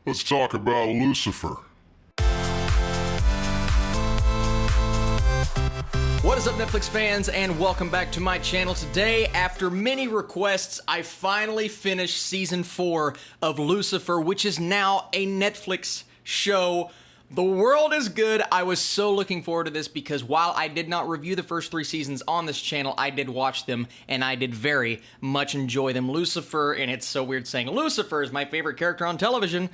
Let's talk about Lucifer. What is up, Netflix fans, and welcome back to my channel. Today, after many requests, I finally finished Season 4 of Lucifer, which is now a Netflix show. The world is good. I was so looking forward to this because while I did not review the first 3 seasons on this channel, I did watch them, and I did very much enjoy them. Lucifer, and it's so weird saying Lucifer is my favorite character on television,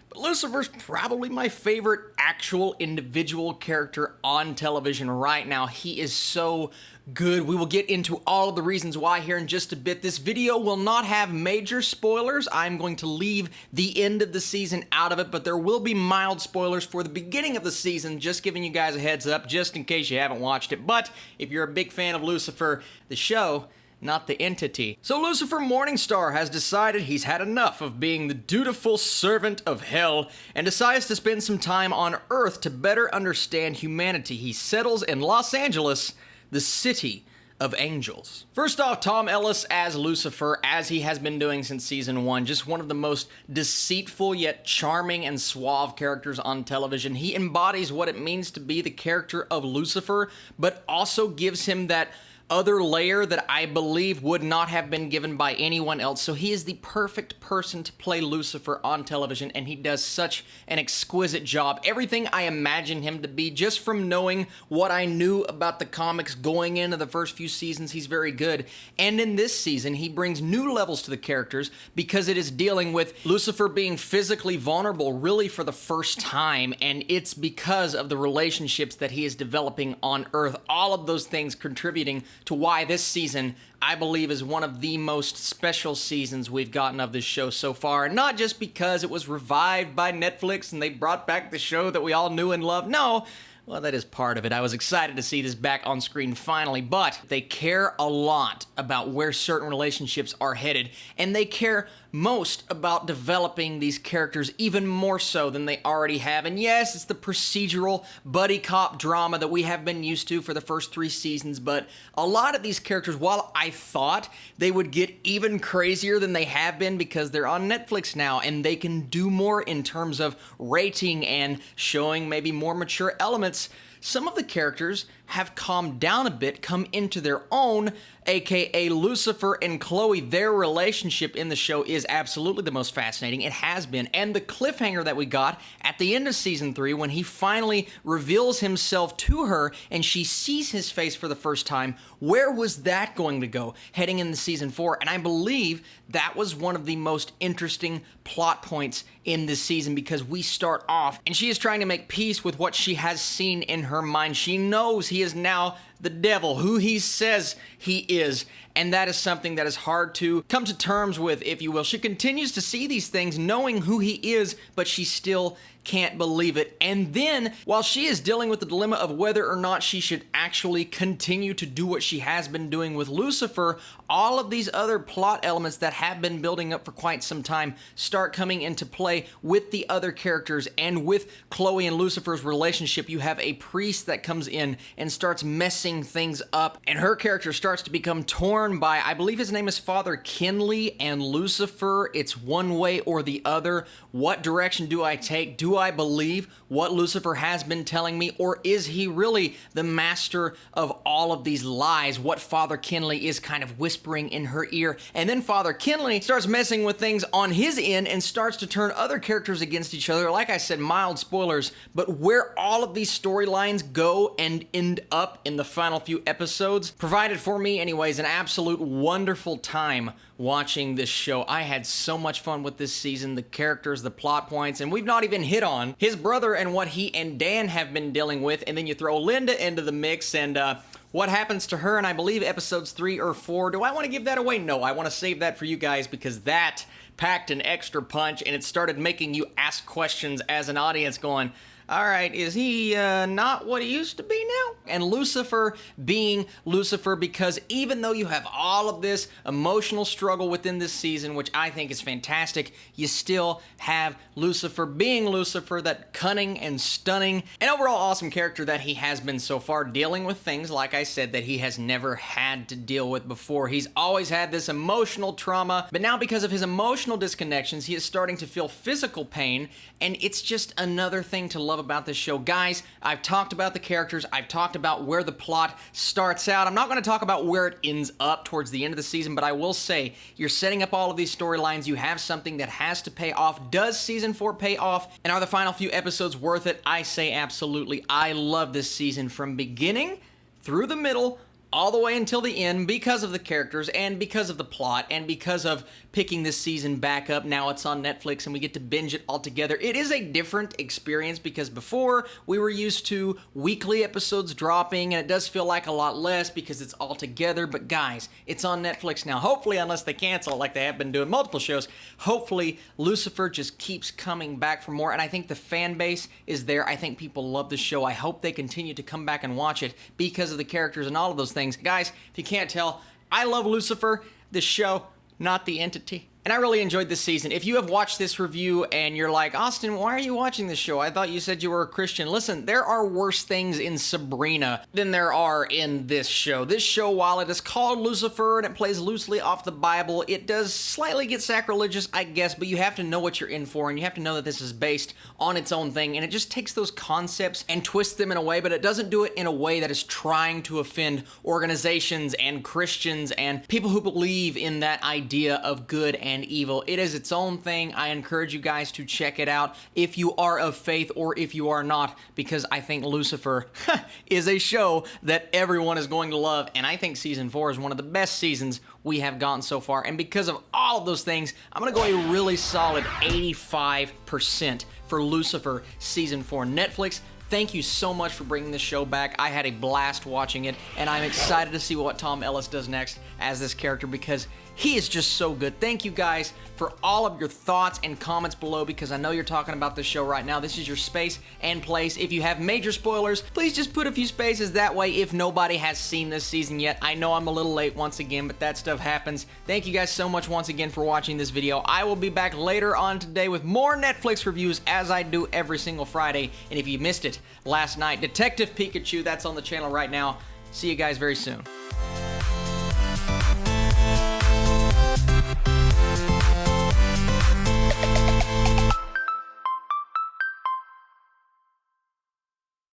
but Lucifer's probably my favorite actual individual character on television right now. He is so good. We will get into all of the reasons why here in just a bit. This video will not have major spoilers. I'm going to leave the end of the season out of it, but there will be mild spoilers for the beginning of the season, just giving you guys a heads up, just in case you haven't watched it. But if you're a big fan of Lucifer, the show, not the entity. So Lucifer Morningstar has decided he's had enough of being the dutiful servant of hell and decides to spend some time on Earth to better understand humanity. He settles in Los Angeles, the city of angels. First off, Tom Ellis as Lucifer, as he has been doing since season 1, just one of the most deceitful yet charming and suave characters on television. He embodies what it means to be the character of Lucifer, but also gives him that other layer that I believe would not have been given by anyone else. So he is the perfect person to play Lucifer on television, and he does such an exquisite job. Everything I imagine him to be, just from knowing what I knew about the comics going into the first few seasons, he's very good. And in this season, he brings new levels to the characters because it is dealing with Lucifer being physically vulnerable really for the first time, and it's because of the relationships that he is developing on Earth. All of those things contributing to why this season, I believe, is one of the most special seasons we've gotten of this show so far. And not just because it was revived by Netflix and they brought back the show that we all knew and loved. No, well, that is part of it. I was excited to see this back on screen finally, but they care a lot about where certain relationships are headed, and they care most about developing these characters even more so than they already have. And yes, it's the procedural buddy cop drama that we have been used to for the first 3 seasons, but a lot of these characters, while I thought they would get even crazier than they have been because they're on Netflix now and they can do more in terms of rating and showing maybe more mature elements, some of the characters have calmed down a bit, come into their own, aka Lucifer and Chloe. Their relationship in the show is absolutely the most fascinating. It has been. And the cliffhanger that we got at the end of season 3 when he finally reveals himself to her and she sees his face for the first time, where was that going to go heading into season 4? And I believe that was one of the most interesting plot points in this season because we start off and she is trying to make peace with what she has seen in her mind. She knows he is now the devil, who he says he is, and that is something that is hard to come to terms with, if you will. She continues to see these things, knowing who he is, but she still can't believe it. And then, while she is dealing with the dilemma of whether or not she should actually continue to do what she has been doing with Lucifer, all of these other plot elements that have been building up for quite some time start coming into play with the other characters. And with Chloe and Lucifer's relationship, you have a priest that comes in and starts messing things up, and her character starts to become torn by, I believe his name is Father Kinley and Lucifer. It's one way or the other. What direction do I take? Do I believe what Lucifer has been telling me, or is he really the master of all of these lies? What Father Kinley is kind of whispering in her ear. And then Father Kinley starts messing with things on his end and starts to turn other characters against each other. Like I said, mild spoilers, but where all of these storylines go and end up in the final few episodes provided for me anyways an absolute wonderful time watching this show. I had so much fun with this season, the characters, the plot points, and we've not even hit on his brother and what he and Dan have been dealing with, and then you throw Linda into the mix and what happens to her in, I believe, episodes 3 or 4. Do I want to give that away? No, I want to save that for you guys because that packed an extra punch and it started making you ask questions as an audience going, all right, is he not what he used to be now? And Lucifer being Lucifer, because even though you have all of this emotional struggle within this season, which I think is fantastic, you still have Lucifer being Lucifer, that cunning and stunning and overall awesome character that he has been so far, dealing with things, like I said, that he has never had to deal with before. He's always had this emotional trauma, but now because of his emotional emotional disconnections, he is starting to feel physical pain, and it's just another thing to love about this show. Guys, I've talked about the characters, I've talked about where the plot starts out. I'm not going to talk about where it ends up towards the end of the season, but I will say, you're setting up all of these storylines, you have something that has to pay off. Does season 4 pay off? And are the final few episodes worth it? I say absolutely. I love this season from beginning through the middle, all the way until the end, because of the characters and because of the plot and because of picking this season back up. Now it's on Netflix and we get to binge it all together. It is a different experience because before we were used to weekly episodes dropping, and it does feel like a lot less because it's all together. But guys, it's on Netflix now. Hopefully, unless they cancel it like they have been doing multiple shows, hopefully Lucifer just keeps coming back for more. And I think the fan base is there. I think people love the show. I hope they continue to come back and watch it because of the characters and all of those things. Guys, if you can't tell, I love Lucifer, the show, not the entity. And I really enjoyed this season. If you have watched this review and you're like, Austin, why are you watching this show? I thought you said you were a Christian. Listen, there are worse things in Sabrina than there are in this show. This show, while it is called Lucifer and it plays loosely off the Bible, it does slightly get sacrilegious, I guess, but you have to know what you're in for, and you have to know that this is based on its own thing, and it just takes those concepts and twists them in a way, but it doesn't do it in a way that is trying to offend organizations and Christians and people who believe in that idea of good and evil. It is its own thing. I encourage you guys to check it out if you are of faith or if you are not, because I think Lucifer is a show that everyone is going to love, and I think season 4 is one of the best seasons we have gotten so far. And because of all of those things, I'm going to go a really solid 85% for Lucifer season 4. Netflix, thank you so much for bringing this show back. I had a blast watching it, and I'm excited to see what Tom Ellis does next as this character because he is just so good. Thank you guys for all of your thoughts and comments below because I know you're talking about this show right now. This is your space and place. If you have major spoilers, please just put a few spaces. That way, if nobody has seen this season yet, I know I'm a little late once again, but that stuff happens. Thank you guys so much once again for watching this video. I will be back later on today with more Netflix reviews as I do every single Friday. And if you missed it last night, Detective Pikachu, that's on the channel right now. See you guys very soon.